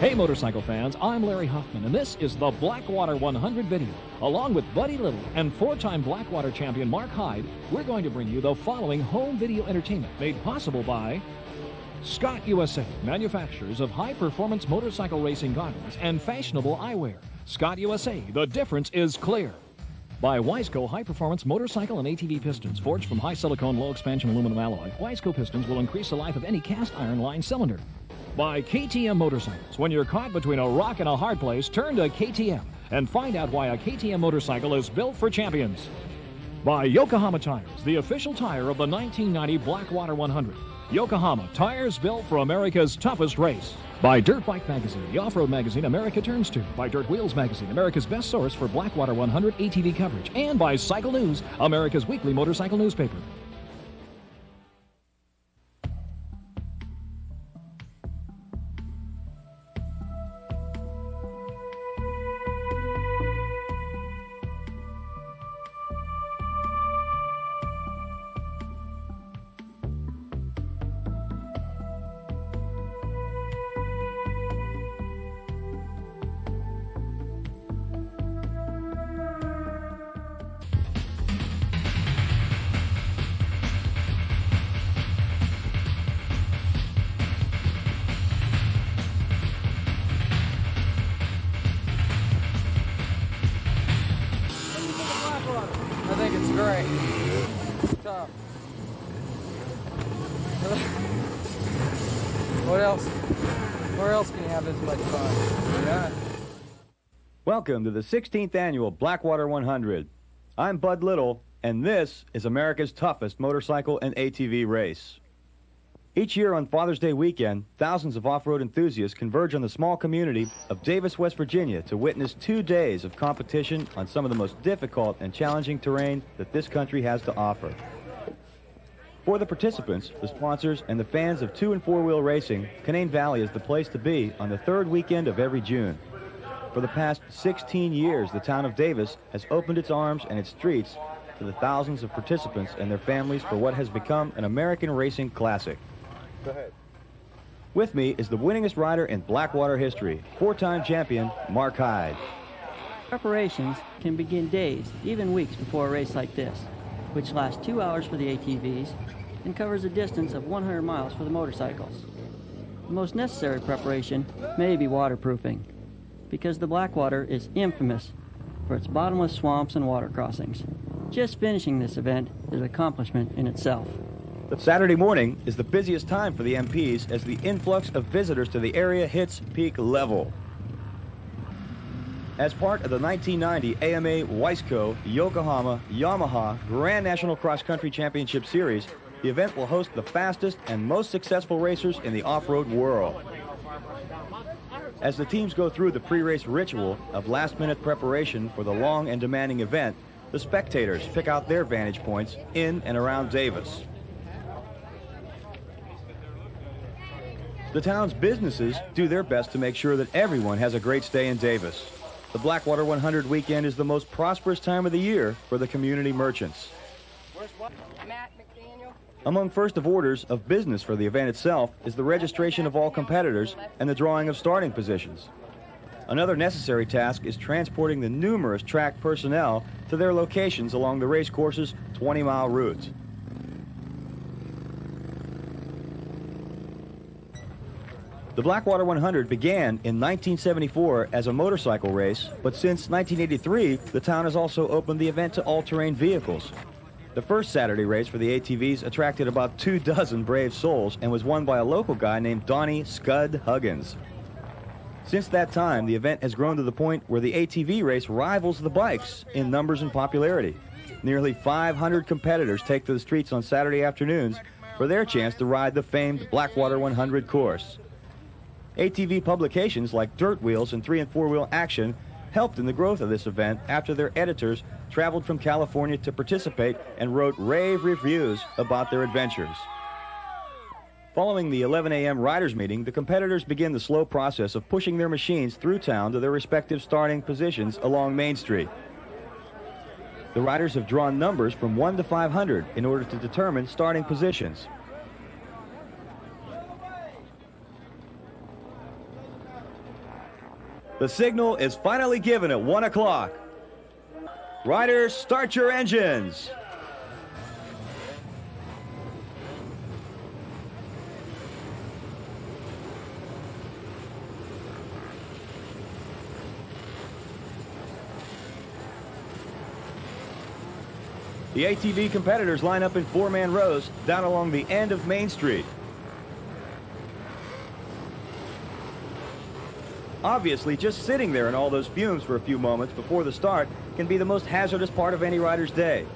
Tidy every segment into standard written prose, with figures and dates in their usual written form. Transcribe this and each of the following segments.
Hey motorcycle fans, I'm Larry Huffman, and this is the Blackwater 100 video. Along with Buddy Little and four-time Blackwater champion Mark Hyde, we're going to bring you the following home video entertainment made possible by Scott USA, manufacturers of high-performance motorcycle racing goggles and fashionable eyewear. Scott USA, the difference is clear. By Wiseco high-performance motorcycle and ATV pistons forged from high silicone, low-expansion aluminum alloy. Wiseco pistons will increase the life of any cast iron line cylinder. By KTM motorcycles. When you're caught between a rock and a hard place, turn to KTM and find out why a KTM motorcycle is built for champions. By Yokohama Tires, the official tire of the 1990 Blackwater 100. Yokohama, tires built for America's toughest race. By Dirt Bike Magazine, the off-road magazine America turns to. By Dirt Wheels Magazine, America's best source for Blackwater 100 ATV coverage. And by Cycle News, America's weekly motorcycle newspaper. I think it's great. It's tough. Where else can you have this much fun? Yeah. Welcome to the 16th annual Blackwater 100. I'm Bud Little, and this is America's toughest motorcycle and ATV race. Each year on Father's Day weekend, thousands of off-road enthusiasts converge on the small community of Davis, West Virginia to witness 2 days of competition on some of the most difficult and challenging terrain that this country has to offer. For the participants, the sponsors, and the fans of 2- and 4-wheel racing, Canaan Valley is the place to be on the third weekend of every June. For the past 16 years, the town of Davis has opened its arms and its streets to the thousands of participants and their families for what has become an American racing classic. Go ahead. With me is the winningest rider in Blackwater history, 4-time champion Mark Hyde. Preparations can begin days, even weeks before a race like this, which lasts 2 hours for the ATVs and covers a distance of 100 miles for the motorcycles. The most necessary preparation may be waterproofing, because the Blackwater is infamous for its bottomless swamps and water crossings. Just finishing this event is an accomplishment in itself. Saturday morning is the busiest time for the MPs as the influx of visitors to the area hits peak level. As part of the 1990 AMA Wiseco Yokohama Yamaha Grand National Cross Country Championship Series, the event will host the fastest and most successful racers in the off-road world. As the teams go through the pre-race ritual of last-minute preparation for the long and demanding event, the spectators pick out their vantage points in and around Davis. The town's businesses do their best to make sure that everyone has a great stay in Davis. The Blackwater 100 weekend is the most prosperous time of the year for the community merchants. Among first of orders of business for the event itself is the registration of all competitors and the drawing of starting positions. Another necessary task is transporting the numerous track personnel to their locations along the race course's 20-mile routes. The Blackwater 100 began in 1974 as a motorcycle race, but since 1983, the town has also opened the event to all-terrain vehicles. The first Saturday race for the ATVs attracted about 24 brave souls and was won by a local guy named Donnie Scud Huggins. Since that time, the event has grown to the point where the ATV race rivals the bikes in numbers and popularity. Nearly 500 competitors take to the streets on Saturday afternoons for their chance to ride the famed Blackwater 100 course. ATV publications like Dirt Wheels and 3- and 4-wheel Action helped in the growth of this event after their editors traveled from California to participate and wrote rave reviews about their adventures. Following the 11 a.m. riders meeting, the competitors begin the slow process of pushing their machines through town to their respective starting positions along Main Street. The riders have drawn numbers from 1 to 500 in order to determine starting positions. The signal is finally given at 1 o'clock. Riders, start your engines. The ATV competitors line up in four-man rows down along the end of Main Street. Obviously, just sitting there in all those fumes for a few moments before the start can be the most hazardous part of any rider's day.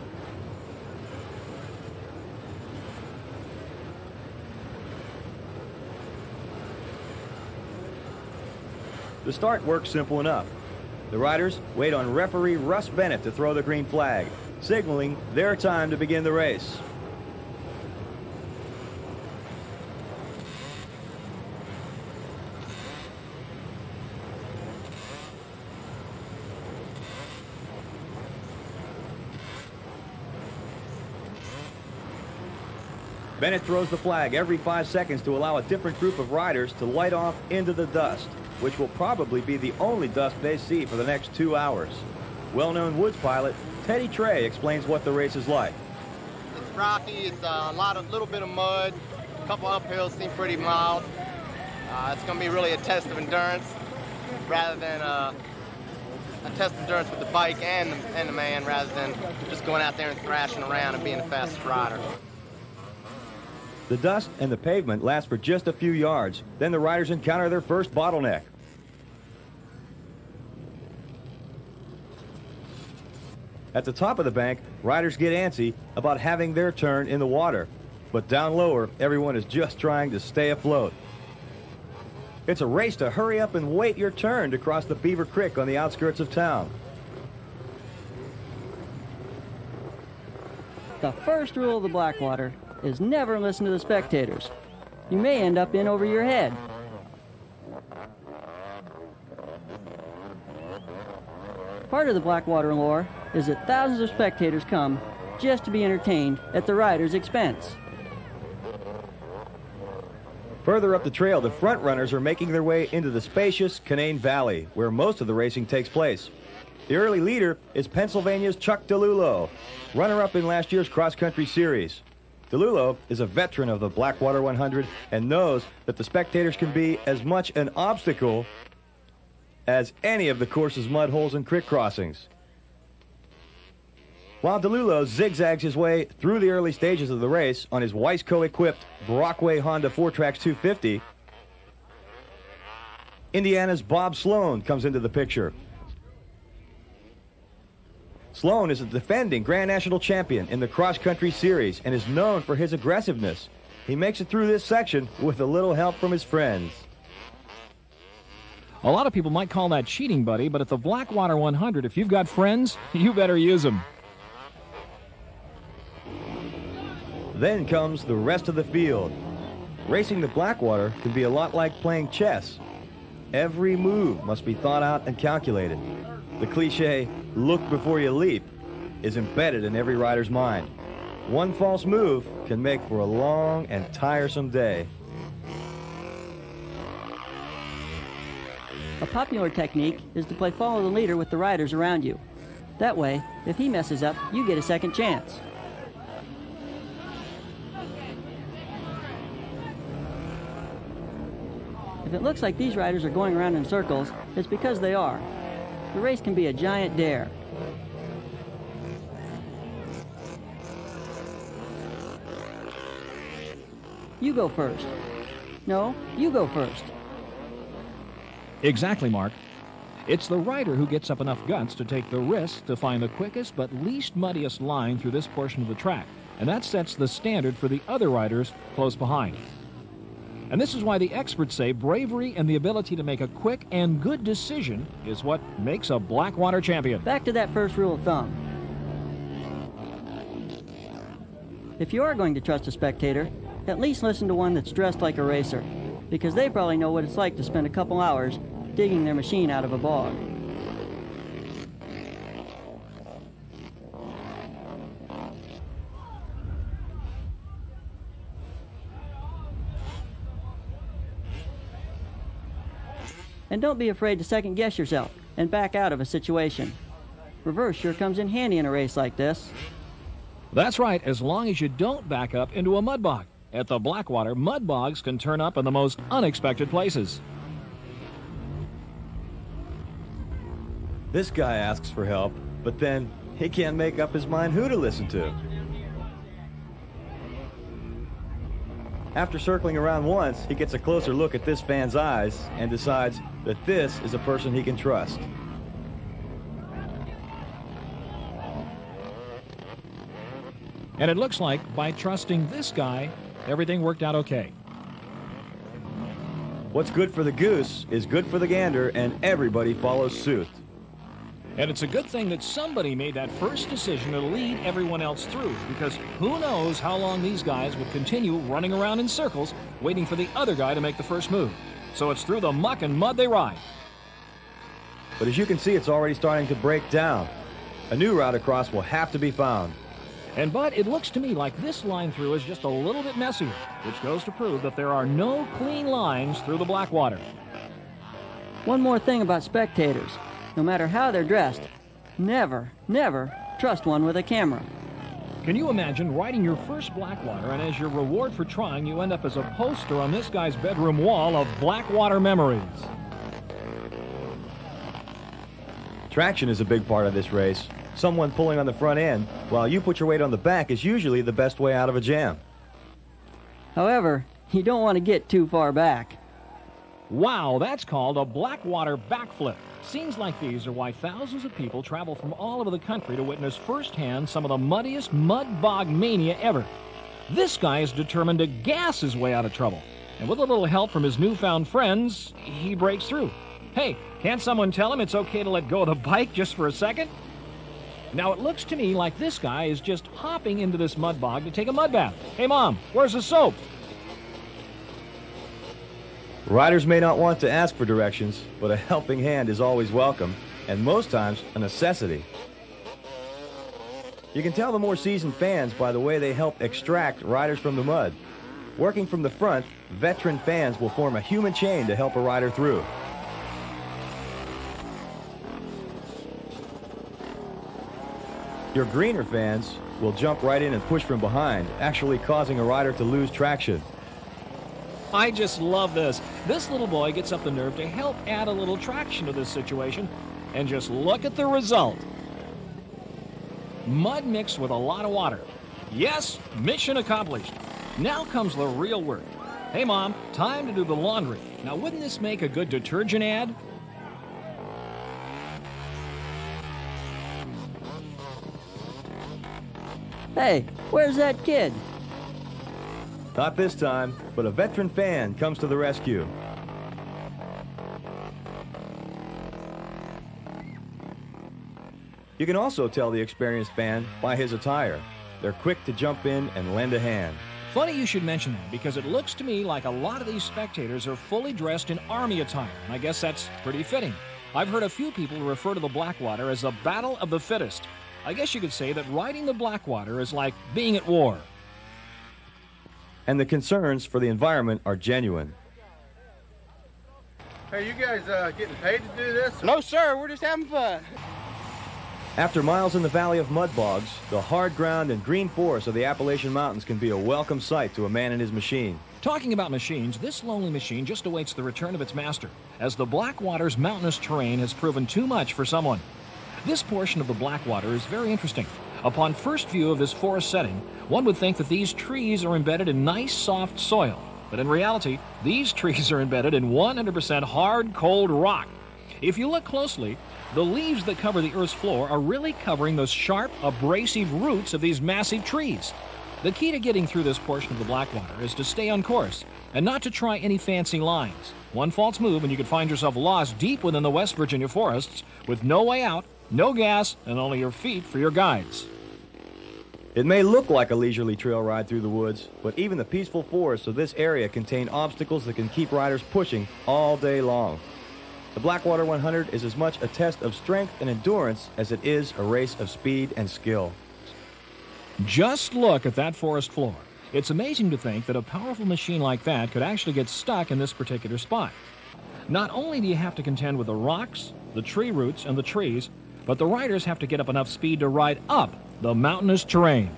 The start works simple enough. The riders wait on referee Russ Bennett to throw the green flag, signaling their time to begin the race. Bennett throws the flag every 5 seconds to allow a different group of riders to light off into the dust, which will probably be the only dust they see for the next 2 hours. Well-known woods pilot Teddy Trey explains what the race is like. It's rocky, it's a little bit of mud, a couple uphills seem pretty mild. It's going to be really a test of endurance rather than a test of endurance with the bike and the man, rather than just going out there and thrashing around and being the fastest rider. The dust and the pavement last for just a few yards. Then the riders encounter their first bottleneck. At the top of the bank, riders get antsy about having their turn in the water. But down lower, everyone is just trying to stay afloat. It's a race to hurry up and wait your turn to cross the Beaver Creek on the outskirts of town. The first rule of the Blackwater is never listen to the spectators. You may end up in over your head. Part of the Blackwater lore is that thousands of spectators come just to be entertained at the riders' expense. Further up the trail, the front runners are making their way into the spacious Canaan Valley, where most of the racing takes place. The early leader is Pennsylvania's Chuck DeLulo, runner-up in last year's cross-country series. DeLulo is a veteran of the Blackwater 100 and knows that the spectators can be as much an obstacle as any of the course's mud holes and creek crossings. While DeLulo zigzags his way through the early stages of the race on his Weisco-equipped Brockway Honda 4Trax 250, Indiana's Bob Sloan comes into the picture. Sloan is a defending Grand National champion in the cross-country series and is known for his aggressiveness. He makes it through this section with a little help from his friends. A lot of people might call that cheating, buddy, but at the Blackwater 100, if you've got friends, you better use them. Then comes the rest of the field. Racing the Blackwater can be a lot like playing chess. Every move must be thought out and calculated. The cliche, look before you leap, is embedded in every rider's mind. One false move can make for a long and tiresome day. A popular technique is to play follow the leader with the riders around you. That way, if he messes up, you get a second chance. If it looks like these riders are going around in circles, it's because they are. The race can be a giant dare. You go first. No, you go first. Exactly, Mark. It's the rider who gets up enough guts to take the risk to find the quickest but least muddiest line through this portion of the track, and that sets the standard for the other riders close behind. And this is why the experts say bravery and the ability to make a quick and good decision is what makes a Blackwater champion. Back to that first rule of thumb. If you are going to trust a spectator, at least listen to one that's dressed like a racer, because they probably know what it's like to spend a couple hours digging their machine out of a bog. And don't be afraid to second guess yourself and back out of a situation. Reverse sure comes in handy in a race like this. That's right, as long as you don't back up into a mud bog. At the Blackwater, mud bogs can turn up in the most unexpected places. This guy asks for help, but then he can't make up his mind who to listen to. After circling around once, he gets a closer look at this fan's eyes and decides that this is a person he can trust. And it looks like by trusting this guy, everything worked out okay. What's good for the goose is good for the gander, and everybody follows suit. And it's a good thing that somebody made that first decision to lead everyone else through, because who knows how long these guys would continue running around in circles waiting for the other guy to make the first move. So it's through the muck and mud they ride. But as you can see, it's already starting to break down. A new route across will have to be found. And Bud, it looks to me like this line through is just a little bit messier, which goes to prove that there are no clean lines through the Blackwater. One more thing about spectators. No matter how they're dressed, never, never trust one with a camera. Can you imagine riding your first Blackwater, and as your reward for trying, you end up as a poster on this guy's bedroom wall of Blackwater memories? Traction is a big part of this race. Someone pulling on the front end while you put your weight on the back is usually the best way out of a jam. However, you don't want to get too far back. Wow, that's called a Blackwater backflip. Scenes like these are why thousands of people travel from all over the country to witness firsthand some of the muddiest mud bog mania ever. This guy is determined to gas his way out of trouble. And with a little help from his newfound friends, he breaks through. Hey, can't someone tell him it's okay to let go of the bike just for a second? Now, it looks to me like this guy is just hopping into this mud bog to take a mud bath. Hey, Mom, where's the soap? Riders may not want to ask for directions, but a helping hand is always welcome, and most times a necessity. You can tell the more seasoned fans by the way they help extract riders from the mud. Working from the front, veteran fans will form a human chain to help a rider through. Your greener fans will jump right in and push from behind, actually causing a rider to lose traction. I just love this. This little boy gets up the nerve to help add a little traction to this situation, and just look at the result. Mud mixed with a lot of water. Yes, mission accomplished. Now comes the real work. Hey, Mom, time to do the laundry. Now, wouldn't this make a good detergent ad? Hey, where's that kid? Not this time, but a veteran fan comes to the rescue. You can also tell the experienced fan by his attire. They're quick to jump in and lend a hand. Funny you should mention that, because it looks to me like a lot of these spectators are fully dressed in Army attire, and I guess that's pretty fitting. I've heard a few people refer to the Blackwater as a battle of the fittest. I guess you could say that riding the Blackwater is like being at war. And the concerns for the environment are genuine. Hey, you guys getting paid to do this? No, sir, we're just having fun. After miles in the valley of mud bogs, the hard ground and green forests of the Appalachian Mountains can be a welcome sight to a man and his machine. Talking about machines, this lonely machine just awaits the return of its master, as the Blackwater's mountainous terrain has proven too much for someone. This portion of the Blackwater is very interesting. Upon first view of this forest setting, one would think that these trees are embedded in nice, soft soil. But in reality, these trees are embedded in 100% hard, cold rock. If you look closely, the leaves that cover the Earth's floor are really covering those sharp, abrasive roots of these massive trees. The key to getting through this portion of the Blackwater is to stay on course and not to try any fancy lines. One false move and you could find yourself lost deep within the West Virginia forests with no way out, no gas, and only your feet for your guides. It may look like a leisurely trail ride through the woods, but even the peaceful forests of this area contain obstacles that can keep riders pushing all day long. The Blackwater 100 is as much a test of strength and endurance as it is a race of speed and skill. Just look at that forest floor. It's amazing to think that a powerful machine like that could actually get stuck in this particular spot. Not only do you have to contend with the rocks, the tree roots, and the trees, but the riders have to get up enough speed to ride up the mountainous terrain.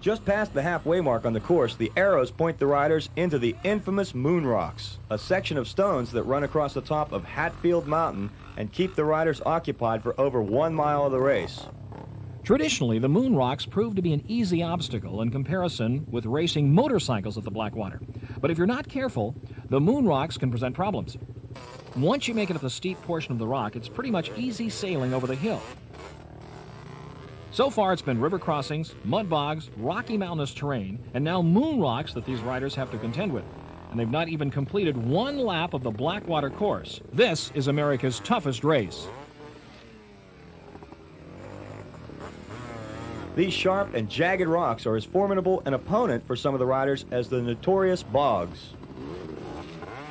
Just past the halfway mark on the course, the arrows point the riders into the infamous Moon Rocks, a section of stones that run across the top of Hatfield Mountain and keep the riders occupied for over 1 mile of the race. Traditionally, the Moon Rocks prove to be an easy obstacle in comparison with racing motorcycles at the Blackwater. But if you're not careful, the Moon Rocks can present problems. Once you make it up the steep portion of the rock, it's pretty much easy sailing over the hill. So far, it's been river crossings, mud bogs, rocky mountainous terrain, and now Moon Rocks that these riders have to contend with. And they've not even completed 1 lap of the Blackwater course. This is America's toughest race. These sharp and jagged rocks are as formidable an opponent for some of the riders as the notorious bogs.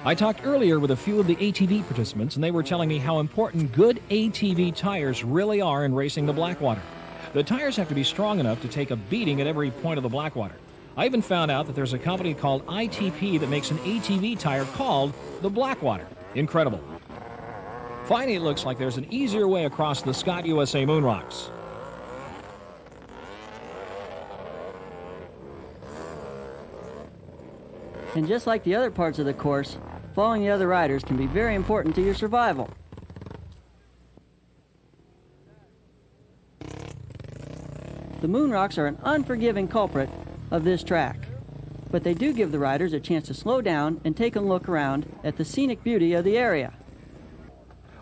I talked earlier with a few of the ATV participants, and they were telling me how important good ATV tires really are in racing the Blackwater. The tires have to be strong enough to take a beating at every point of the Blackwater. I even found out that there's a company called ITP that makes an ATV tire called the Blackwater. Incredible. Finally, it looks like there's an easier way across the Scott USA Moon Rocks. And just like the other parts of the course, following the other riders can be very important to your survival. The Moon Rocks are an unforgiving culprit of this track, but they do give the riders a chance to slow down and take a look around at the scenic beauty of the area.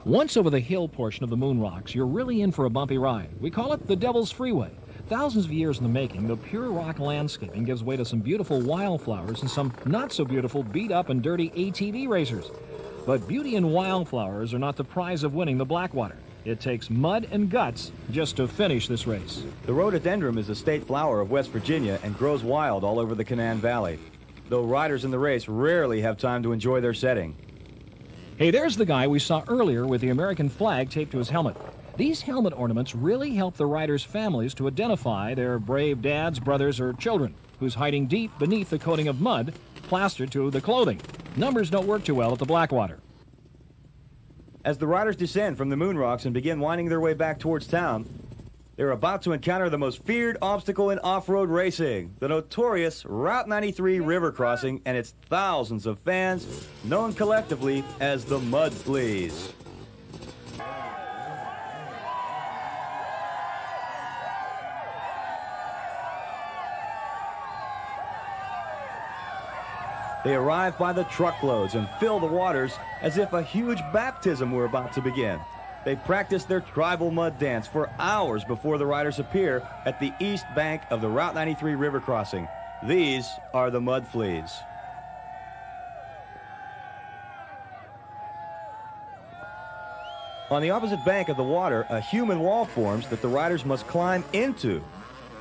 Once over the hill portion of the Moon Rocks, you're really in for a bumpy ride. We call it the Devil's Freeway. Thousands of years in the making, the pure rock landscaping gives way to some beautiful wildflowers and some not-so-beautiful beat-up and dirty ATV racers. But beauty and wildflowers are not the prize of winning the Blackwater. It takes mud and guts just to finish this race. The rhododendron is a state flower of West Virginia and grows wild all over the Canaan Valley, though riders in the race rarely have time to enjoy their setting. Hey, there's the guy we saw earlier with the American flag taped to his helmet. These helmet ornaments really help the riders' families to identify their brave dads, brothers, or children who's hiding deep beneath the coating of mud plastered to the clothing. Numbers don't work too well at the Blackwater. As the riders descend from the Moon Rocks and begin winding their way back towards town, they're about to encounter the most feared obstacle in off-road racing, the notorious Route 93 river crossing and its thousands of fans, known collectively as the Mud Fleas. They arrive by the truckloads and fill the waters as if a huge baptism were about to begin. They practice their tribal mud dance for hours before the riders appear at the east bank of the Route 93 river crossing. These are the Mud Fleas. On the opposite bank of the water, a human wall forms that the riders must climb into.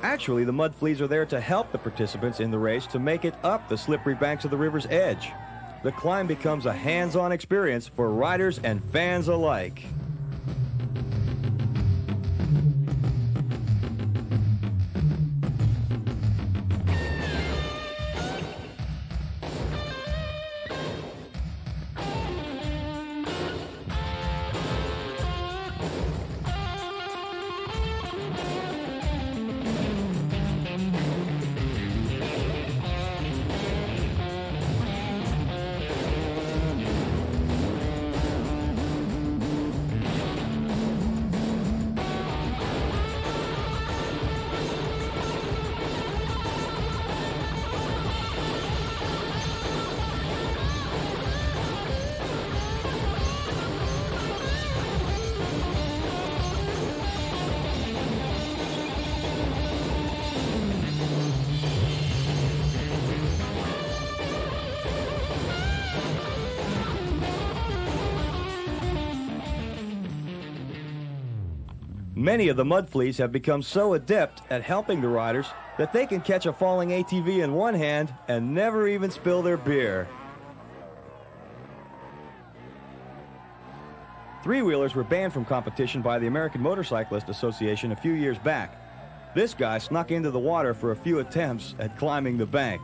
Actually, the Mud Fleas are there to help the participants in the race to make it up the slippery banks of the river's edge. The climb becomes a hands-on experience for riders and fans alike. Many of the Mud Fleas have become so adept at helping the riders that they can catch a falling ATV in one hand and never even spill their beer. Three-wheelers were banned from competition by the American Motorcyclist Association a few years back. This guy snuck into the water for a few attempts at climbing the bank.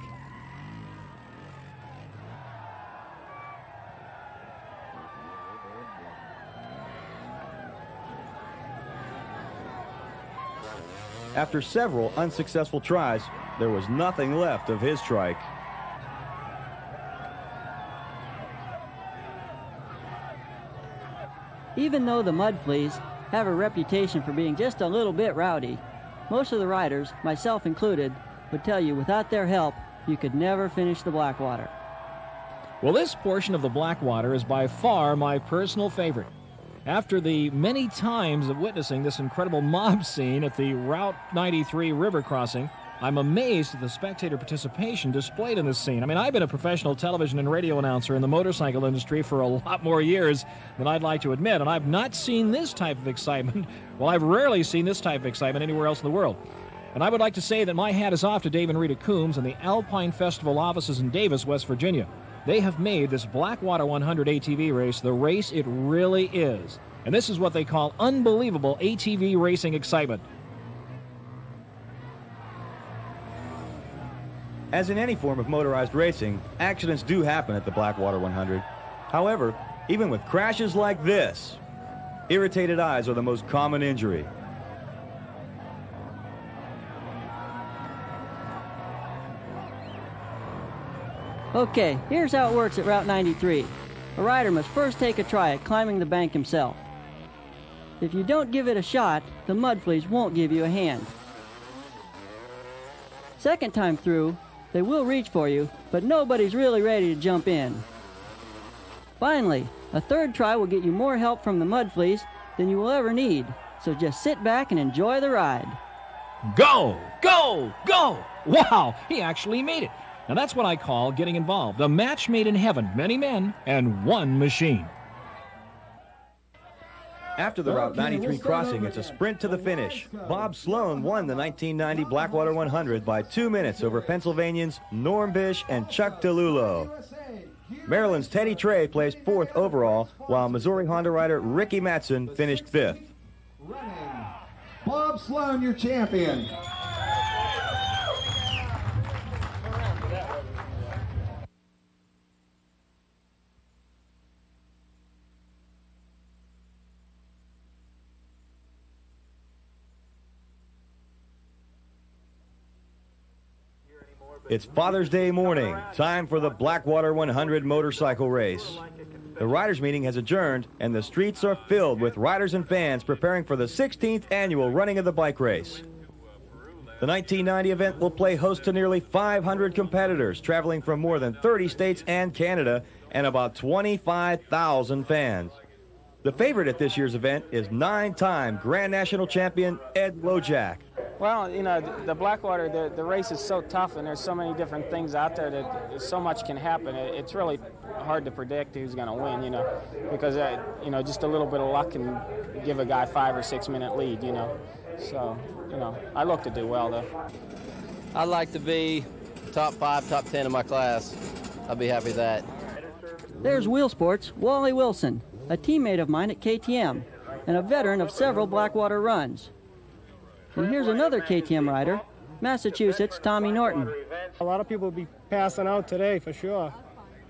After several unsuccessful tries, there was nothing left of his trike. Even though the mud fleas have a reputation for being just a little bit rowdy, most of the riders, myself included, would tell you without their help, you could never finish the Blackwater. Well, this portion of the Blackwater is by far my personal favorite. After the many times of witnessing this incredible mob scene at the Route 93 river crossing, I'm amazed at the spectator participation displayed in this scene. I mean, I've been a professional television and radio announcer in the motorcycle industry for a lot more years than I'd like to admit, and I've not seen this type of excitement. Well, I've rarely seen this type of excitement anywhere else in the world. And I would like to say that my hat is off to Dave and Rita Coombs and the Alpine Festival offices in Davis, West Virginia. They have made this Blackwater 100 ATV race the race it really is. And this is what they call unbelievable ATV racing excitement. As in any form of motorized racing, accidents do happen at the Blackwater 100. However, even with crashes like this, irritated eyes are the most common injury. Okay, here's how it works at Route 93. A rider must first take a try at climbing the bank himself. If you don't give it a shot, the mud fleas won't give you a hand. Second time through, they will reach for you, but nobody's really ready to jump in. Finally, a third try will get you more help from the mud fleas than you will ever need, so just sit back and enjoy the ride. Go! Go! Go! Wow, he actually made it. Now that's what I call getting involved. A match made in heaven, many men and one machine. After the Route 93 crossing, it's a sprint to the finish. Bob Sloan won the 1990 Blackwater 100 by 2 minutes over Pennsylvanians Norm Bish and Chuck DeLulo. Maryland's Teddy Trey placed 4th overall, while Missouri Honda rider Ricky Matson finished 5th. Running, Bob Sloan, your champion. It's Father's Day morning, time for the Blackwater 100 motorcycle race. The riders' meeting has adjourned, and the streets are filled with riders and fans preparing for the 16th annual running of the bike race. The 1990 event will play host to nearly 500 competitors traveling from more than 30 states and Canada, and about 25,000 fans. The favorite at this year's event is 9-time Grand National Champion Ed Wojak. Well, you know, the Blackwater, the race is so tough, and there's so many different things out there that so much can happen. It's really hard to predict who's going to win, you know, because, you know, just a little bit of luck can give a guy 5 or 6 minute lead, you know. So, you know, I look to do well, though. I'd like to be top 5, top 10 in my class. I'd be happy with that. There's Wheel Sports' Wally Wilson, a teammate of mine at KTM, and a veteran of several Blackwater runs. And here's another KTM rider, Massachusetts' Tommy Norton. A lot of people will be passing out today for sure.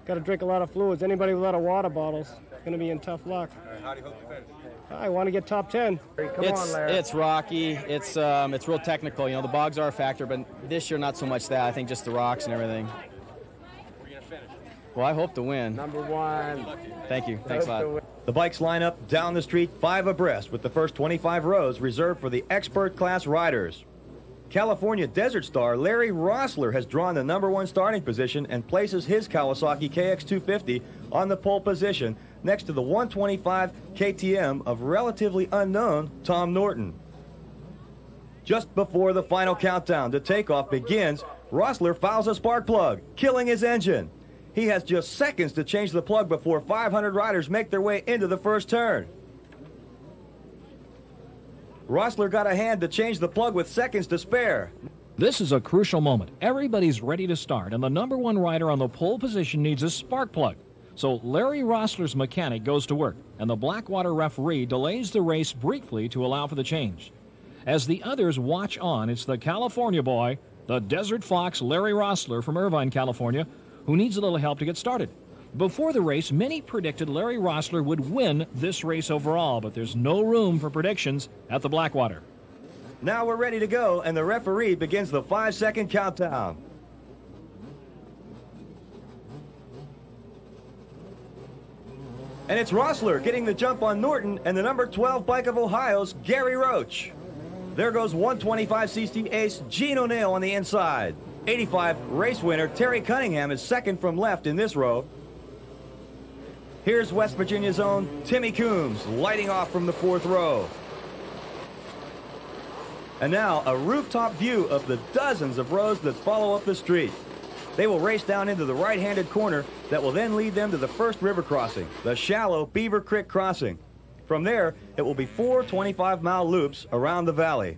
Got to drink a lot of fluids. Anybody with a lot of water bottles is going to be in tough luck. How do you hope to finish? I want to get top 10. It's rocky. It's real technical. You know, the bogs are a factor, but this year not so much that. I think just the rocks and everything. Well, I hope to win. Number 1. Thank you. Thanks a lot. The bikes line up down the street 5 abreast, with the first 25 rows reserved for the expert class riders. California Desert star Larry Rossler has drawn the number 1 starting position and places his Kawasaki KX250 on the pole position next to the 125 KTM of relatively unknown Tom Norton. Just before the final countdown to takeoff begins, Rossler fouls a spark plug, killing his engine. He has just seconds to change the plug before 500 riders make their way into the first turn. Rossler got a hand to change the plug with seconds to spare. This is a crucial moment. Everybody's ready to start, and the number 1 rider on the pole position needs a spark plug. So Larry Rossler's mechanic goes to work, and the Blackwater referee delays the race briefly to allow for the change. As the others watch on, it's the California boy, the Desert Fox Larry Rossler from Irvine, California, who needs a little help to get started. Before the race, many predicted Larry Rossler would win this race overall, but there's no room for predictions at the Blackwater. Now we're ready to go, and the referee begins the 5-second countdown. And it's Rossler getting the jump on Norton and the number 12 bike of Ohio's Gary Roach. There goes 125cc ace Gene O'Neill on the inside. 85 race winner Terry Cunningham is second from left in this row. Here's West Virginia's own Timmy Coombs lighting off from the 4th row. And now a rooftop view of the dozens of rows that follow up the street. They will race down into the right-handed corner that will then lead them to the first river crossing, the shallow Beaver Creek crossing. From there, it will be 4 25-mile loops around the valley.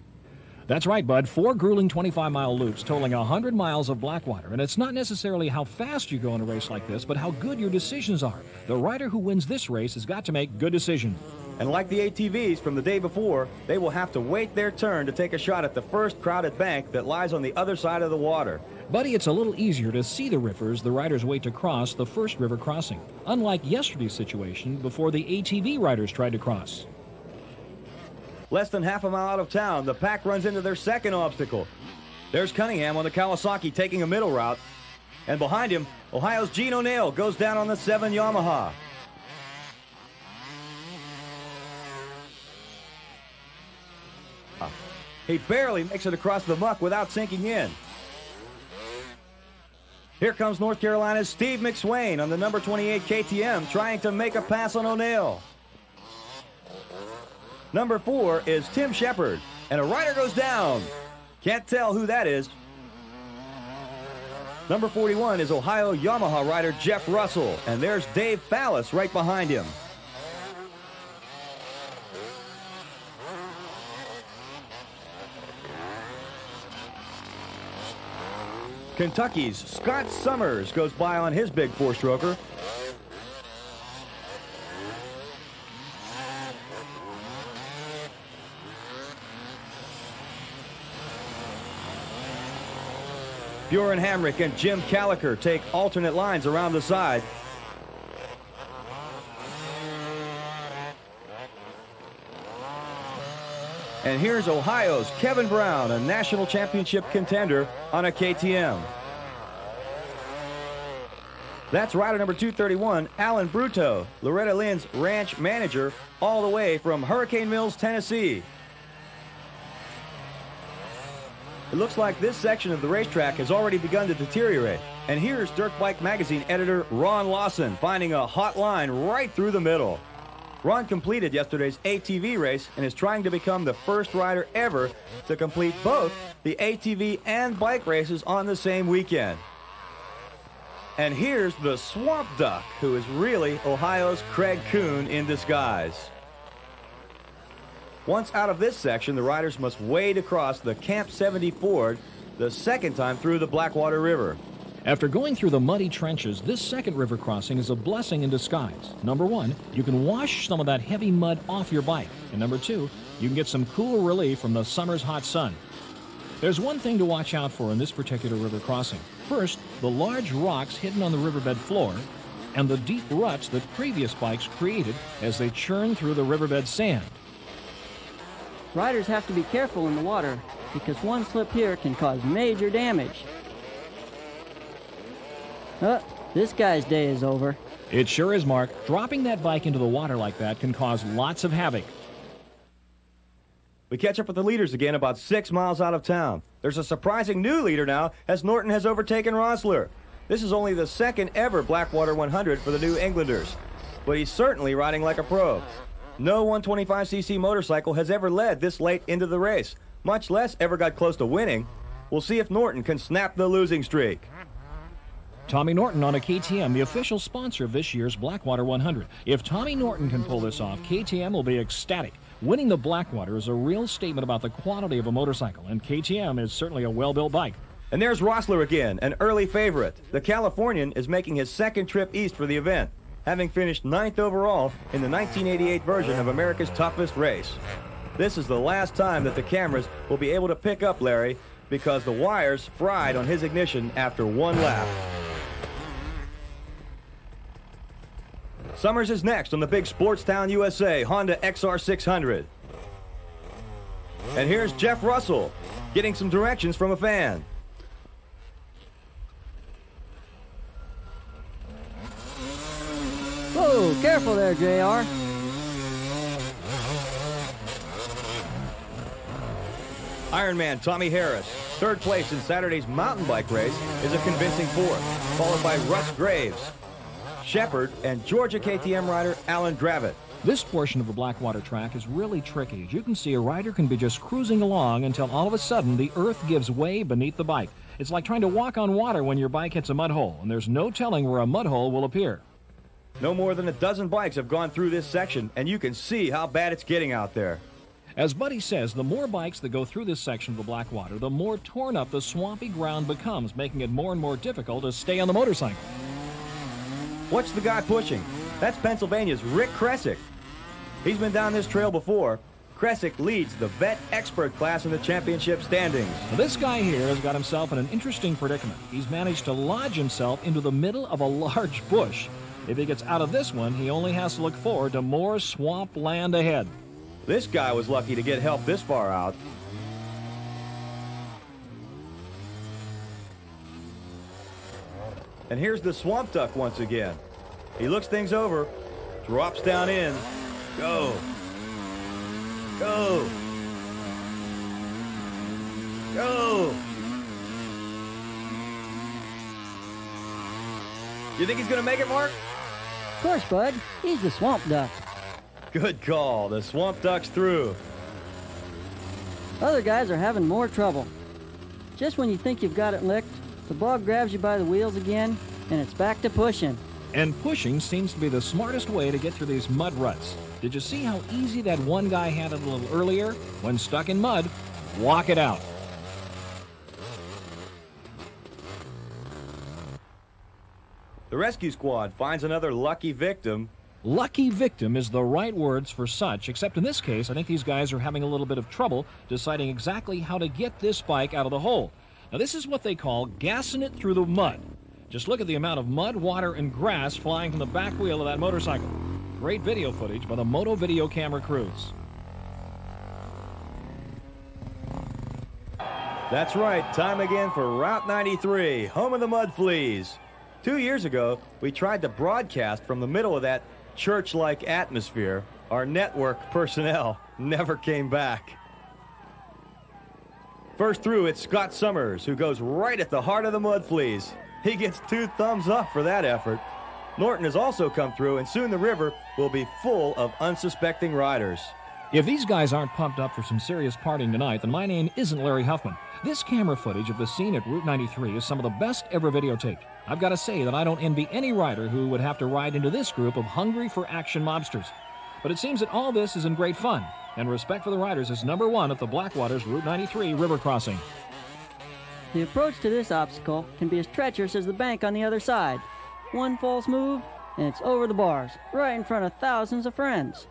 That's right, Bud. 4 grueling 25-mile loops totaling 100 miles of Blackwater. And it's not necessarily how fast you go in a race like this, but how good your decisions are. The rider who wins this race has got to make good decisions. And like the ATVs from the day before, they will have to wait their turn to take a shot at the first crowded bank that lies on the other side of the water. Buddy, it's a little easier to see the rivers the riders wait to cross the first river crossing, unlike yesterday's situation before the ATV riders tried to cross. Less than half a mile out of town, the pack runs into their second obstacle. There's Cunningham on the Kawasaki taking a middle route. And behind him, Ohio's Gene O'Neill goes down on the 7 Yamaha. He barely makes it across the muck without sinking in. Here comes North Carolina's Steve McSwain on the number 28 KTM trying to make a pass on O'Neill. Number 4 is Tim Shepard, and a rider goes down. Can't tell who that is. Number 41 is Ohio Yamaha rider Jeff Russell, and there's Dave Fallis right behind him. Kentucky's Scott Summers goes by on his big 4-stroker. Bjorn Hamrick and Jim Caliker take alternate lines around the side. And here's Ohio's Kevin Brown, a national championship contender on a KTM. That's rider number 231, Alan Bruto, Loretta Lynn's ranch manager, all the way from Hurricane Mills, Tennessee. It looks like this section of the racetrack has already begun to deteriorate. And here's Dirt Bike Magazine editor Ron Lawson finding a hot line right through the middle. Ron completed yesterday's ATV race and is trying to become the first rider ever to complete both the ATV and bike races on the same weekend. And here's the Swamp Duck, who is really Ohio's Craig Kuhn in disguise. Once out of this section, the riders must wade across the Camp 70 ford the second time through the Blackwater River. After going through the muddy trenches, this second river crossing is a blessing in disguise. Number 1, you can wash some of that heavy mud off your bike. And number 2, you can get some cool relief from the summer's hot sun. There's one thing to watch out for in this particular river crossing. First, the large rocks hidden on the riverbed floor and the deep ruts that previous bikes created as they churn through the riverbed sand. Riders have to be careful in the water because one slip here can cause major damage. This guy's day is over. It sure is, Mark. Dropping that bike into the water like that can cause lots of havoc. We catch up with the leaders again about 6 miles out of town. There's a surprising new leader now as Norton has overtaken Rossler. This is only the second ever Blackwater 100 for the New Englanders, but he's certainly riding like a pro. No 125cc motorcycle has ever led this late into the race, much less ever got close to winning. We'll see if Norton can snap the losing streak. Tommy Norton on a KTM, the official sponsor of this year's Blackwater 100. If Tommy Norton can pull this off, KTM will be ecstatic. Winning the Blackwater is a real statement about the quality of a motorcycle, and KTM is certainly a well-built bike. And there's Rossler again, an early favorite. The Californian is making his second trip east for the event, having finished 9th overall in the 1988 version of America's Toughest Race. This is the last time that the cameras will be able to pick up Larry because the wires fried on his ignition after one lap. Summers is next on the big Sportstown USA Honda XR600. And here's Jeff Russell getting some directions from a fan. Whoa, careful there, JR. Ironman Tommy Harris, third place in Saturday's mountain bike race, is a convincing fourth, followed by Russ Graves, Shepard, and Georgia KTM rider Alan Dravitt. This portion of the Blackwater track is really tricky. As you can see, a rider can be just cruising along until all of a sudden the earth gives way beneath the bike. It's like trying to walk on water when your bike hits a mud hole, and there's no telling where a mud hole will appear. No more than a dozen bikes have gone through this section, and you can see how bad it's getting out there. As Buddy says, the more bikes that go through this section of the Blackwater, the more torn up the swampy ground becomes, making it more and more difficult to stay on the motorcycle. Watch the guy pushing. That's Pennsylvania's Rick Kresick. He's been down this trail before. Kresick leads the vet expert class in the championship standings. Now, this guy here has got himself in an interesting predicament. He's managed to lodge himself into the middle of a large bush. If he gets out of this one, he only has to look forward to more swamp land ahead. This guy was lucky to get help this far out. And here's the swamp duck once again. He looks things over, drops down in. Go. Go. Go. You think he's going to make it, Mark? Of course, Bud. He's the swamp duck. Good call. The swamp duck's through. Other guys are having more trouble. Just when you think you've got it licked, the bog grabs you by the wheels again, and it's back to pushing. And pushing seems to be the smartest way to get through these mud ruts. Did you see how easy that one guy had it a little earlier? When stuck in mud, walk it out. The rescue squad finds another lucky victim. Lucky victim is the right words for such, except in this case, I think these guys are having a little bit of trouble deciding exactly how to get this bike out of the hole. Now, this is what they call gassing it through the mud. Just look at the amount of mud, water, and grass flying from the back wheel of that motorcycle. Great video footage by the Moto Video camera crews. That's right, time again for Route 93, home of the mud fleas. 2 years ago, we tried to broadcast from the middle of that church-like atmosphere. Our network personnel never came back. First through, it's Scott Summers, who goes right at the heart of the mud fleas. He gets 2 thumbs up for that effort. Norton has also come through, and soon the river will be full of unsuspecting riders. If these guys aren't pumped up for some serious partying tonight, then my name isn't Larry Huffman. This camera footage of the scene at Route 93 is some of the best ever videotaped. I've got to say that I don't envy any rider who would have to ride into this group of hungry-for-action mobsters. But it seems that all this is in great fun, and respect for the riders is #1 at the Blackwater's Route 93 river crossing. The approach to this obstacle can be as treacherous as the bank on the other side. One false move, and it's over the bars, right in front of thousands of friends.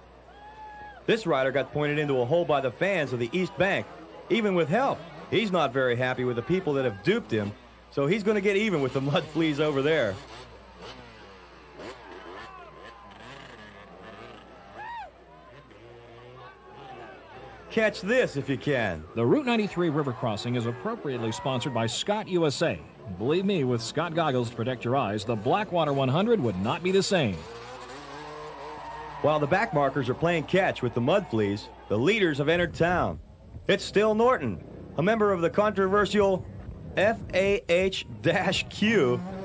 This rider got pointed into a hole by the fans of the East Bank. Even with help, he's not very happy with the people that have duped him, so he's going to get even with the mud fleas over there. Catch this if you can. The Route 93 river crossing is appropriately sponsored by Scott USA. Believe me, with Scott goggles to protect your eyes, the Blackwater 100 would not be the same. While the backmarkers are playing catch with the mud fleas, the leaders have entered town. It's still Norton, a member of the controversial FAH-Q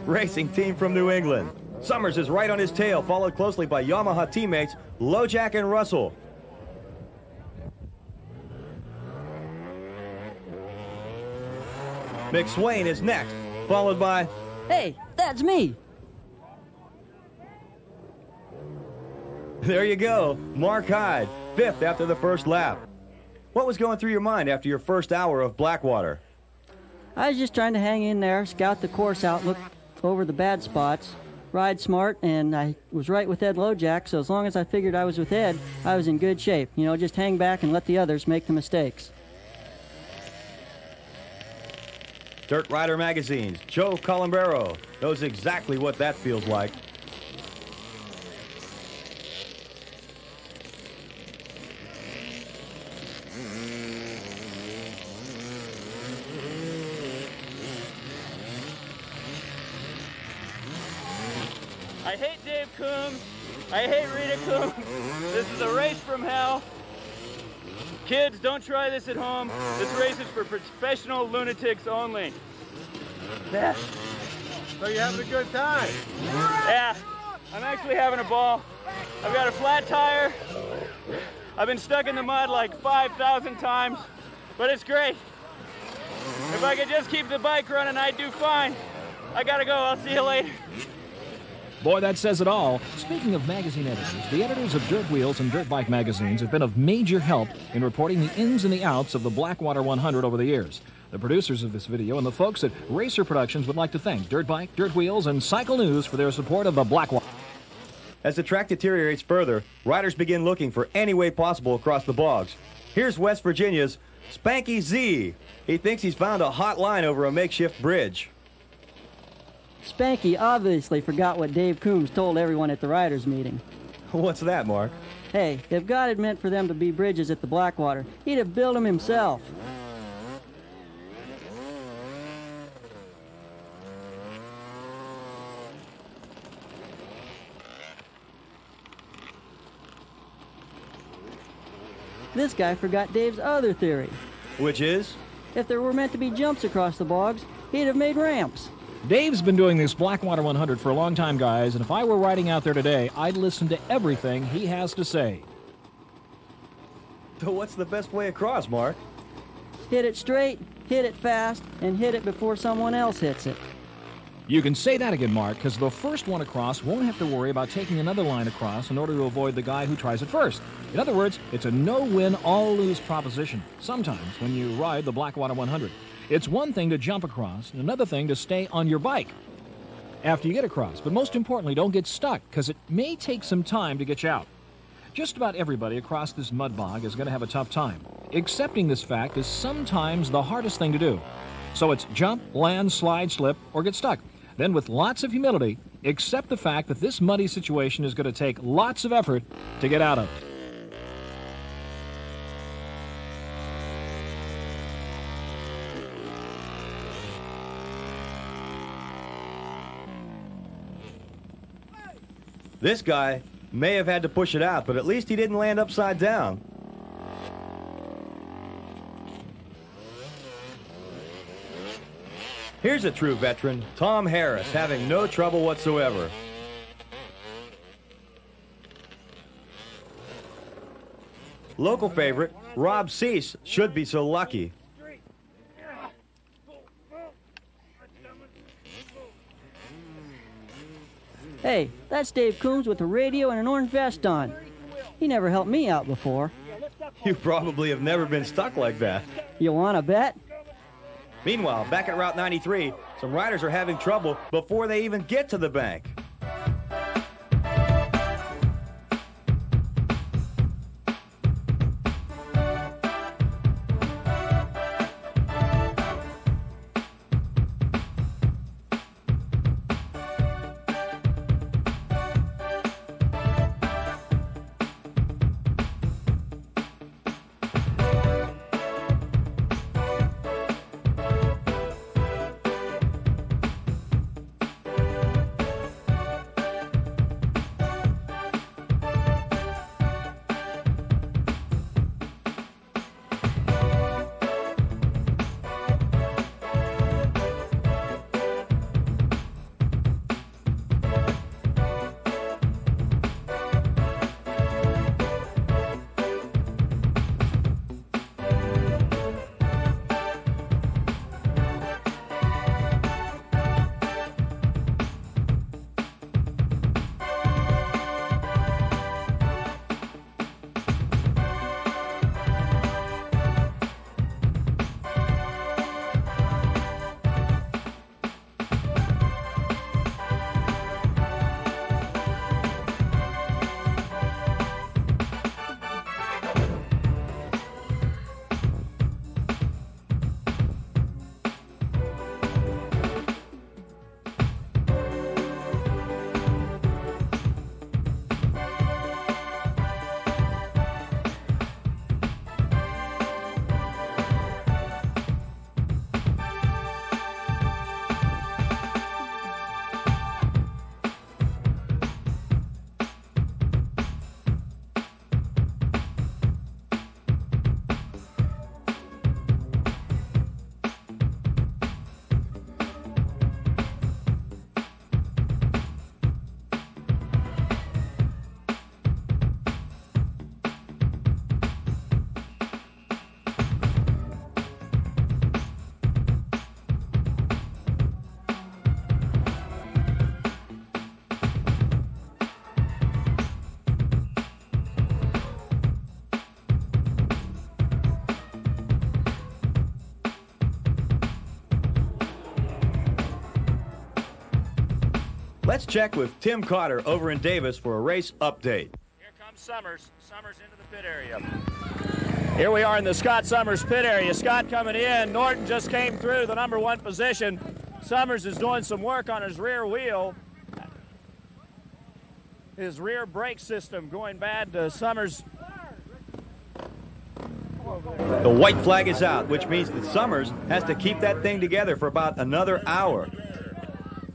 racing team from New England. Summers is right on his tail, followed closely by Yamaha teammates Lojack and Russell. McSwain is next, followed by... Hey, that's me! There you go, Mark Hyde, 5th after the first lap. What was going through your mind after your first hour of Blackwater? I was just trying to hang in there, scout the course out, look over the bad spots. ride smart, and I was right with Ed Lojack, so as long as I figured I was with Ed, I was in good shape. You know, just hang back and let the others make the mistakes. Dirt Rider Magazine's Joe Columbero knows exactly what that feels like. I hate Dave Coombs. I hate Rita Coombs. This is a race from hell. Kids, don't try this at home. This race is for professional lunatics only. Yeah. So you're having a good time? Yeah, I'm actually having a ball. I've got a flat tire. I've been stuck in the mud like 5,000 times, but it's great. If I could just keep the bike running, I'd do fine. I gotta go. I'll see you later. Boy, that says it all. Speaking of magazine editors, the editors of Dirt Wheels and Dirt Bike magazines have been of major help in reporting the ins and the outs of the Blackwater 100 over the years. The producers of this video and the folks at Racer Productions would like to thank Dirt Bike, Dirt Wheels, and Cycle News for their support of the Blackwater. As the track deteriorates further, riders begin looking for any way possible across the bogs. Here's West Virginia's Spanky Z. He thinks he's found a hot line over a makeshift bridge. Spanky obviously forgot what Dave Coombs told everyone at the riders' meeting. What's that, Mark? Hey, if God had meant for them to be bridges at the Blackwater, he'd have built them himself. This guy forgot Dave's other theory. Which is? If there were meant to be jumps across the bogs, he'd have made ramps. Dave's been doing this Blackwater 100 for a long time, guys, and if I were riding out there today, I'd listen to everything he has to say. So what's the best way across, Mark? Hit it straight, hit it fast, and hit it before someone else hits it. You can say that again, Mark, because the first one across won't have to worry about taking another line across in order to avoid the guy who tries it first. In other words, it's a no-win, all-lose proposition, sometimes when you ride the Blackwater 100. It's one thing to jump across and another thing to stay on your bike after you get across. But most importantly, don't get stuck, because it may take some time to get you out. Just about everybody across this mud bog is going to have a tough time. Accepting this fact is sometimes the hardest thing to do. So it's jump, land, slide, slip, or get stuck. Then with lots of humility, accept the fact that this muddy situation is going to take lots of effort to get out of. This guy may have had to push it out, but at least he didn't land upside down. Here's a true veteran, Tom Harris, having no trouble whatsoever. Local favorite, Rob Cease, should be so lucky. Hey, that's Dave Coombs with a radio and an orange vest on. He never helped me out before. You probably have never been stuck like that. You want to bet? Meanwhile, back at Route 93, some riders are having trouble before they even get to the bank. Let's check with Tim Cotter over in Davis for a race update. Here comes Summers. Summers into the pit area. Here we are in the Scott Summers pit area. Scott coming in. Norton just came through the #1 position. Summers is doing some work on his rear wheel. His rear brake system going bad. Summers. The white flag is out, which means that Summers has to keep that thing together for about another hour.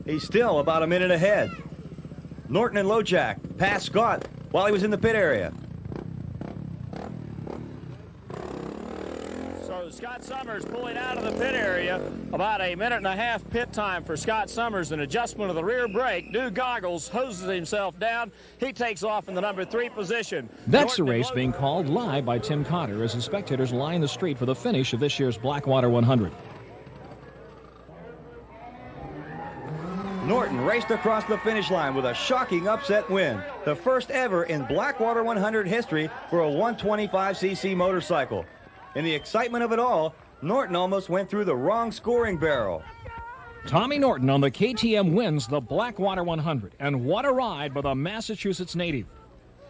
He's still about a minute ahead. Norton and Lojack passed Scott while he was in the pit area. So Scott Summers pulling out of the pit area. About a minute and a half pit time for Scott Summers. An adjustment of the rear brake. New goggles, hoses himself down. He takes off in the #3 position. That's the race being called live by Tim Cotter as the spectators line the street for the finish of this year's Blackwater 100. Norton raced across the finish line with a shocking upset win. The first ever in Blackwater 100 history for a 125cc motorcycle. In the excitement of it all, Norton almost went through the wrong scoring barrel. Tommy Norton on the KTM wins the Blackwater 100. And what a ride by the Massachusetts native.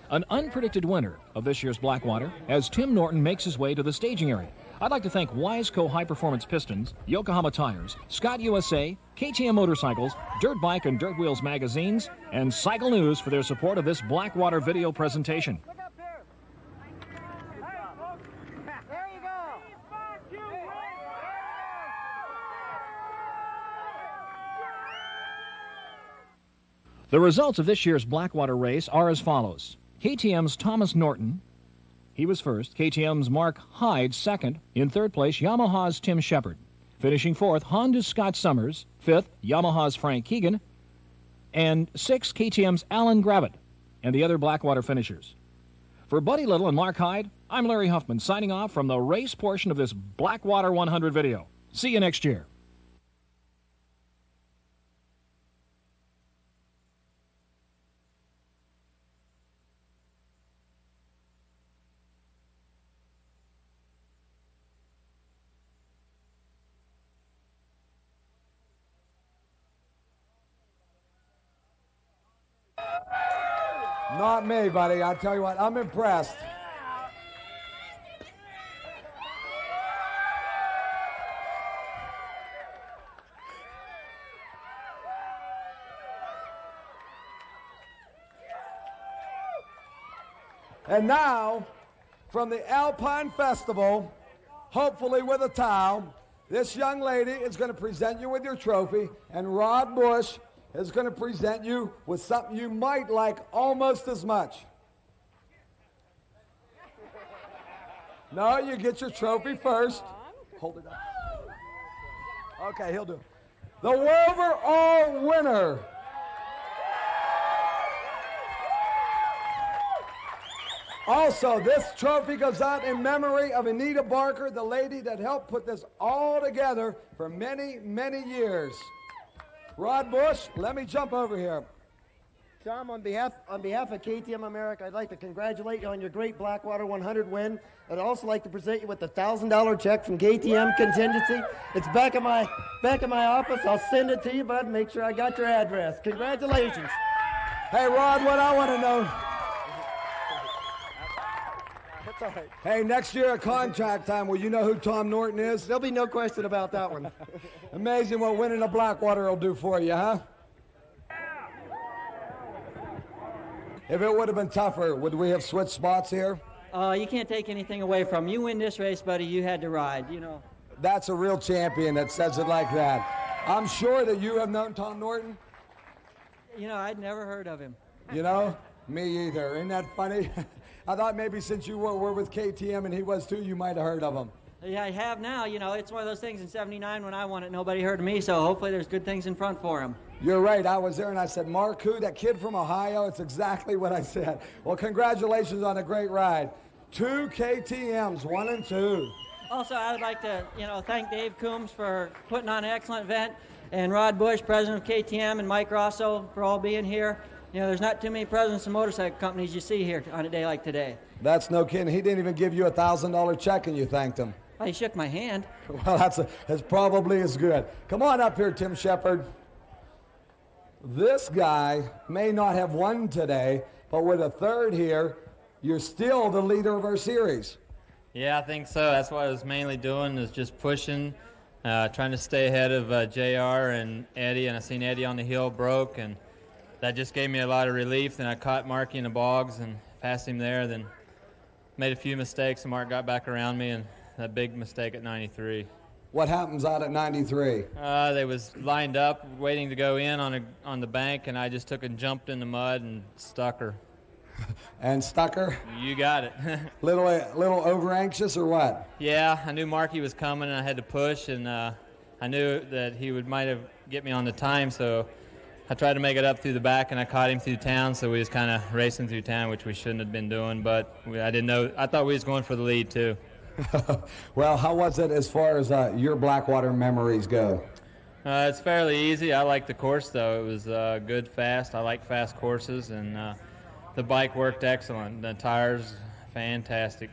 An unpredicted winner of this year's Blackwater as Tim Norton makes his way to the staging area. I'd like to thank Wiseco High Performance Pistons, Yokohama Tires, Scott USA, KTM Motorcycles, Dirt Bike and Dirt Wheels magazines, and Cycle News for their support of this Blackwater video presentation. The results of this year's Blackwater race are as follows. KTM's Thomas Norton, he was first. KTM's Mark Hyde second. In third place, Yamaha's Tim Shepard. Finishing fourth, Honda's Scott Summers. Fifth, Yamaha's Frank Keegan. And sixth, KTM's Alan Gravitt and the other Blackwater finishers. For Buddy Little and Mark Hyde, I'm Larry Huffman signing off from the race portion of this Blackwater 100 video. See you next year. Not me, buddy. I'll tell you what, I'm impressed. And now, from the Alpine Festival, hopefully with a towel, this young lady is going to present you with your trophy, and Rod Bush is going to present you with something you might like almost as much. No, you get your trophy first. Hold it up. Okay, he'll do it. The overall winner. Also, this trophy goes out in memory of Anita Barker, the lady that helped put this all together for many, many years. Rod Bush, let me jump over here. Tom, on behalf of KTM America, I'd like to congratulate you on your great Blackwater 100 win. I'd also like to present you with a $1,000 check from KTM Contingency. It's back in my office. I'll send it to you, bud. Make sure I got your address. Congratulations. Hey, Rod, what I want to know. That's all right. Hey, next year at contract time, will you know who Tom Norton is? There'll be no question about that one. Amazing what winning a Blackwater will do for you, huh? If it would have been tougher, would we have switched spots here? You can't take anything away from him. You win this race, buddy, you had to ride, you know. That's a real champion that says it like that. I'm sure that you have known Tom Norton. You know, I'd never heard of him. You know? Me either. Isn't that funny? I thought maybe since you were with KTM and he was too, you might have heard of him. Yeah, I have now. You know, it's one of those things in '79 when I won it, nobody heard of me, so hopefully there's good things in front for him. You're right. I was there and I said, Mark who? That kid from Ohio? It's exactly what I said. Well, congratulations on a great ride. 2 KTMs, 1 and 2. Also, I would like to, thank Dave Coombs for putting on an excellent event, and Rod Bush, president of KTM, and Mike Rosso for all being here. You know, there's not too many presidents of motorcycle companies you see here on a day like today. That's no kidding. He didn't even give you a $1,000 check and you thanked him. Well, he shook my hand. Well, that's probably as good. Come on up here, Tim Shepard. This guy may not have won today, but with a third here, you're still the leader of our series. Yeah, I think so. That's what I was mainly doing, is just pushing, trying to stay ahead of JR and Eddie, and I seen Eddie on the hill broke, and that just gave me a lot of relief. Then I caught Marky in the bogs and passed him there, then made a few mistakes, and Mark got back around me, and that big mistake at 93. What happens out at 93? They was lined up, waiting to go in on the bank, and I just took and jumped in the mud and stuck her. And stuck her? You got it. little over anxious or what? Yeah, I knew Marky was coming, and I had to push, and I knew that he might have get me on the time, so I tried to make it up through the back, and I caught him through town, so we was kind of racing through town, which we shouldn't have been doing, but I didn't know. I thought we was going for the lead too. Well, how was it as far as your Blackwater memories go? It's fairly easy. I like the course, though. It was good, fast. I like fast courses, and the bike worked excellent. The tires, fantastic.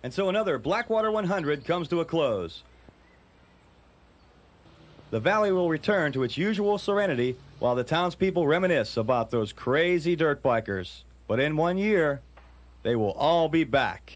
And so another Blackwater 100 comes to a close. The valley will return to its usual serenity while the townspeople reminisce about those crazy dirt bikers. But in 1 year, they will all be back.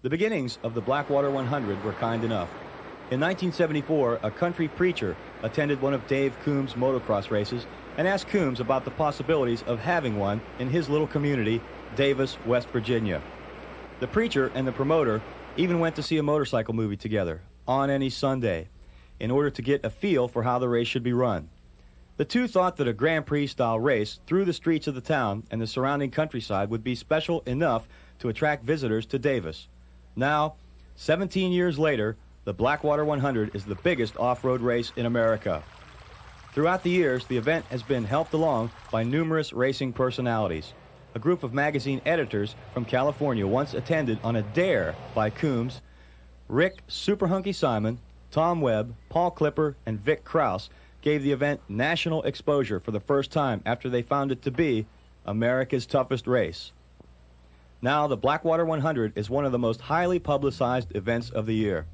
The beginnings of the Blackwater 100 were kind enough. In 1974, a country preacher attended one of Dave Coombs' motocross races and asked Coombs about the possibilities of having one in his little community, Davis, West Virginia. The preacher and the promoter even went to see a motorcycle movie together, On Any Sunday, in order to get a feel for how the race should be run. The two thought that a Grand Prix-style race through the streets of the town and the surrounding countryside would be special enough to attract visitors to Davis. Now, 17 years later, the Blackwater 100 is the biggest off-road race in America. Throughout the years, the event has been helped along by numerous racing personalities. A group of magazine editors from California once attended on a dare by Coombs. Rick Super Hunky Simon, Tom Webb, Paul Clipper, and Vic Krause gave the event national exposure for the first time after they found it to be America's toughest race. Now, the Blackwater 100 is one of the most highly publicized events of the year.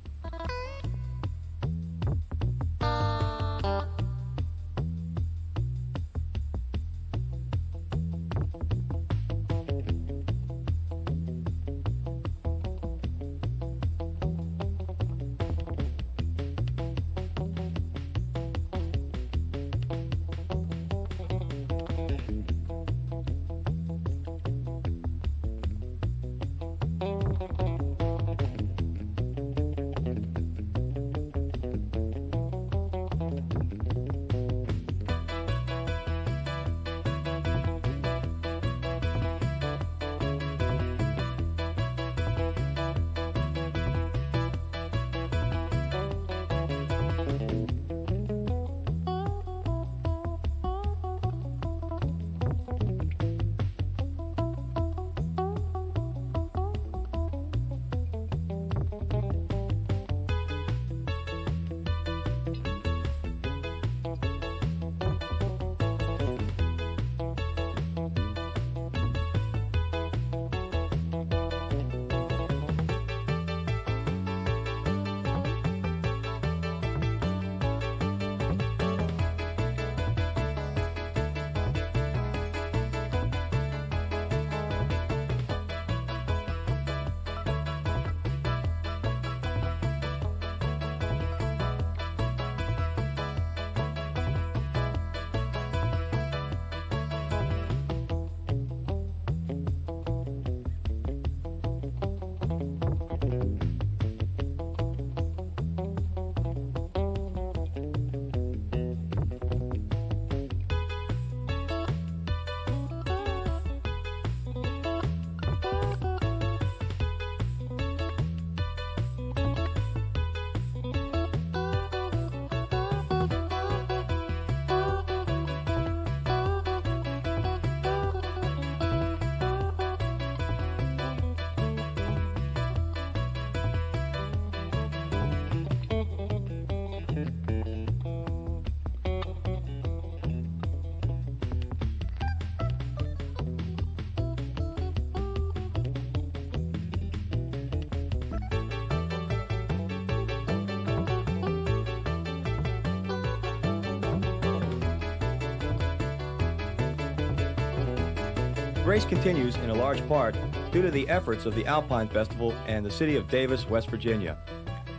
The race continues in a large part due to the efforts of the Alpine Festival and the city of Davis, West Virginia.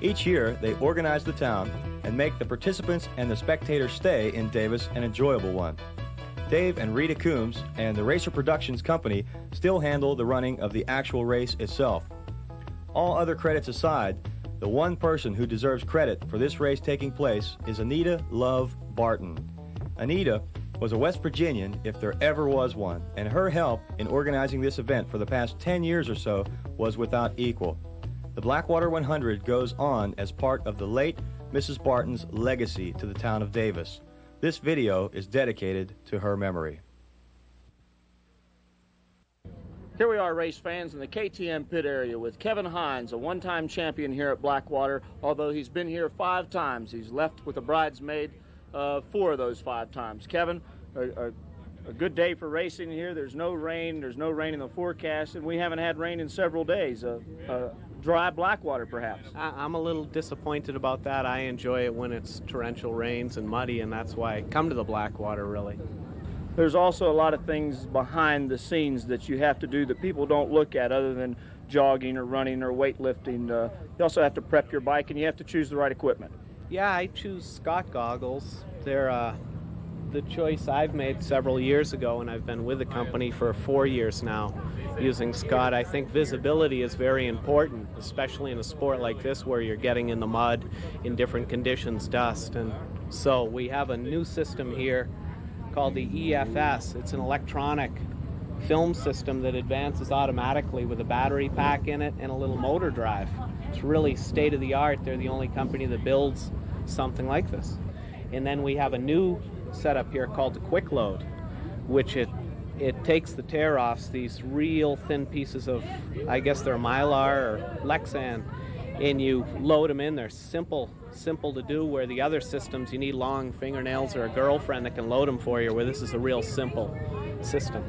Each year, they organize the town and make the participants and the spectators' stay in Davis an enjoyable one. Dave and Rita Coombs and the Racer Productions Company still handle the running of the actual race itself. All other credits aside, the one person who deserves credit for this race taking place is Anita Love Barton. Anita was a West Virginian, if there ever was one, and her help in organizing this event for the past 10 years or so was without equal. The Blackwater 100 goes on as part of the late Mrs. Barton's legacy to the town of Davis. This video is dedicated to her memory. Here we are, race fans, in the KTM pit area with Kevin Hines, a one-time champion here at Blackwater. Although he's been here 5 times, he's left with a bridesmaid 4 of those 5 times. Kevin, a good day for racing here. There's no rain in the forecast, and we haven't had rain in several days. Dry Blackwater, perhaps. I'm a little disappointed about that. I enjoy it when it's torrential rains and muddy, and that's why I come to the Blackwater, really. There's also a lot of things behind the scenes that you have to do that people don't look at other than jogging or running or weightlifting. You also have to prep your bike, and you have to choose the right equipment. Yeah, I choose Scott goggles. They're the choice I've made several years ago, and I've been with the company for 4 years now using Scott. I think visibility is very important, especially in a sport like this where you're getting in the mud in different conditions, dust. And so we have a new system here called the EFS. It's an electronic film system that advances automatically with a battery pack in it and a little motor drive. It's really state-of-the-art. They're the only company that builds something like this. And then we have a new setup here called the Quick Load, which it takes the tear-offs, these real thin pieces of, I guess they're Mylar or Lexan, and you load them in. They're simple to do, where the other systems you need long fingernails or a girlfriend that can load them for you, where this is a real simple system.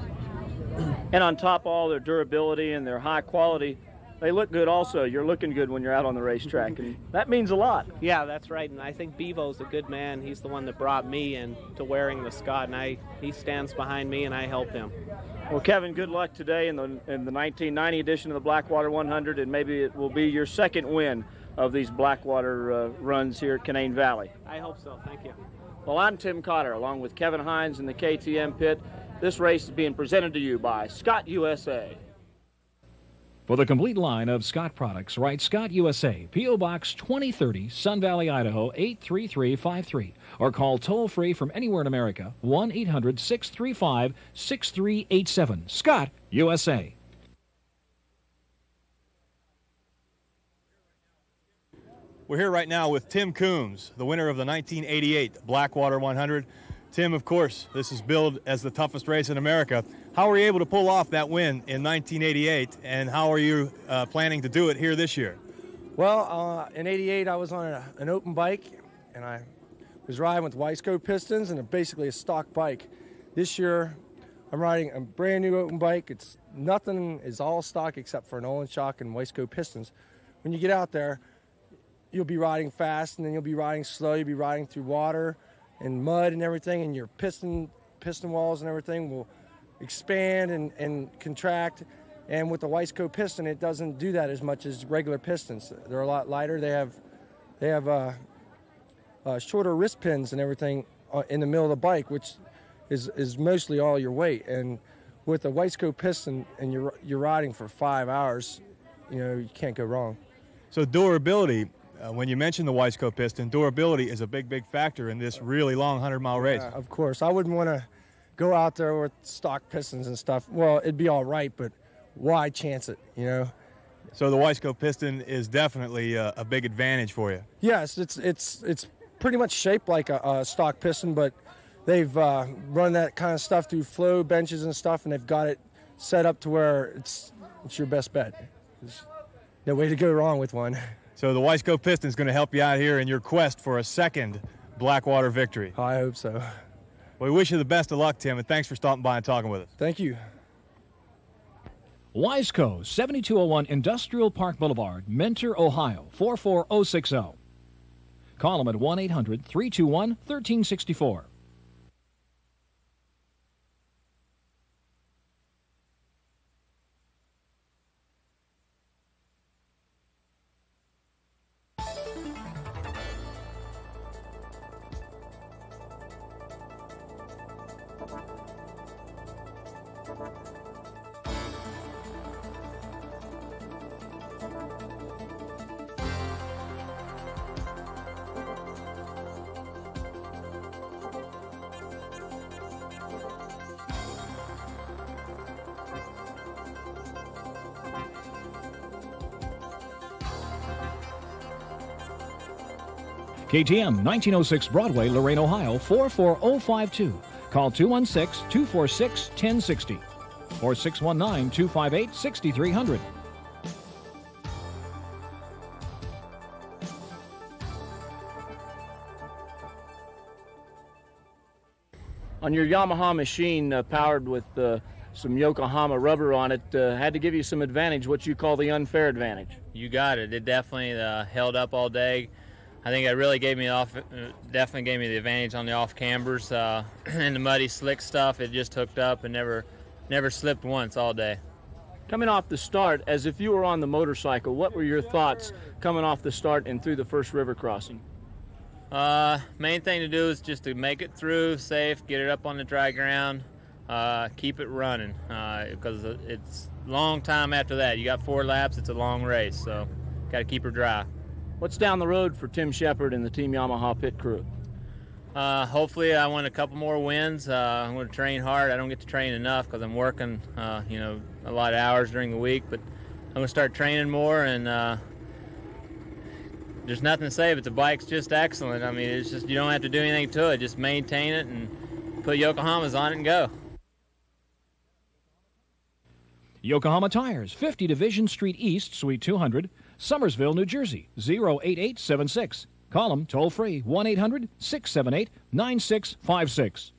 And on top of all their durability and their high quality, they look good also. You're looking good when you're out on the racetrack, and that means a lot. Yeah, that's right, and I think Bevo's a good man. He's the one that brought me into wearing the Scott, and he stands behind me, and I help him. Well, Kevin, good luck today in the 1990 edition of the Blackwater 100, and maybe it will be your second win of these Blackwater runs here at Canaan Valley. I hope so. Thank you. Well, I'm Tim Cotter, along with Kevin Hines in the KTM pit. This race is being presented to you by Scott USA. For the complete line of Scott products, write Scott USA, P.O. Box 2030, Sun Valley, Idaho 83353, or call toll-free from anywhere in America, 1-800-635-6387. Scott USA. We're here right now with Tim Coombs, the winner of the 1988 Blackwater 100. Tim, of course, this is billed as the toughest race in America. How were you able to pull off that win in 1988, and how are you planning to do it here this year? Well, in '88, I was on an open bike, and I was riding with Wiseco pistons and basically a stock bike. This year, I'm riding a brand new open bike. Nothing is all stock except for an Olin shock and Wiseco pistons. When you get out there, you'll be riding fast, and then you'll be riding slow. You'll be riding through water and mud and everything, and your piston walls and everything will expand and contract. And with the Wiseco piston, it doesn't do that as much as regular pistons. They're a lot lighter. They have shorter wrist pins and everything in the middle of the bike, which is mostly all your weight. And with a Wiseco piston, and you're riding for 5 hours, you can't go wrong. So durability. When you mention the Wiseco piston, durability is a big factor in this really long 100-mile race. Of course. I wouldn't want to go out there with stock pistons and stuff. Well, it'd be all right, but why chance it, So the Wiseco piston is definitely a big advantage for you. Yes, it's pretty much shaped like a stock piston, but they've run that kind of stuff through flow benches and stuff, and they've got it set up to where it's your best bet. There's no way to go wrong with one. So the Wiseco piston is going to help you out here in your quest for a second Blackwater victory. I hope so. Well, we wish you the best of luck, Tim, and thanks for stopping by and talking with us. Thank you. Wiseco, 7201 Industrial Park Boulevard, Mentor, Ohio, 44060. Call them at 1-800-321-1364. KTM, 1906 Broadway, Lorain, Ohio, 44052. Call 216-246-1060 or 619-258-6300. On your Yamaha machine powered with some Yokohama rubber on it, had to give you some advantage, what you call the unfair advantage. You got it. It definitely held up all day. I think it really definitely gave me the advantage on the off cambers. And the muddy, slick stuff, it just hooked up and never slipped once all day. Coming off the start, as if you were on the motorcycle, what were your thoughts coming off the start and through the first river crossing? Main thing to do is just to make it through safe, get it up on the dry ground, keep it running, because it's a long time after that. You got 4 laps, it's a long race, so got to keep her dry. What's down the road for Tim Shepard and the Team Yamaha pit crew? Hopefully I want a couple more wins. I'm going to train hard. I don't get to train enough because I'm working, a lot of hours during the week, but I'm going to start training more, and there's nothing to say, but the bike's just excellent. I mean, it's just, you don't have to do anything to it. Just maintain it and put Yokohamas on it and go. Yokohama Tires, 50 Division Street East, Suite 200, Somersville, New Jersey, 08876. Call them toll-free, 1-800-678-9656.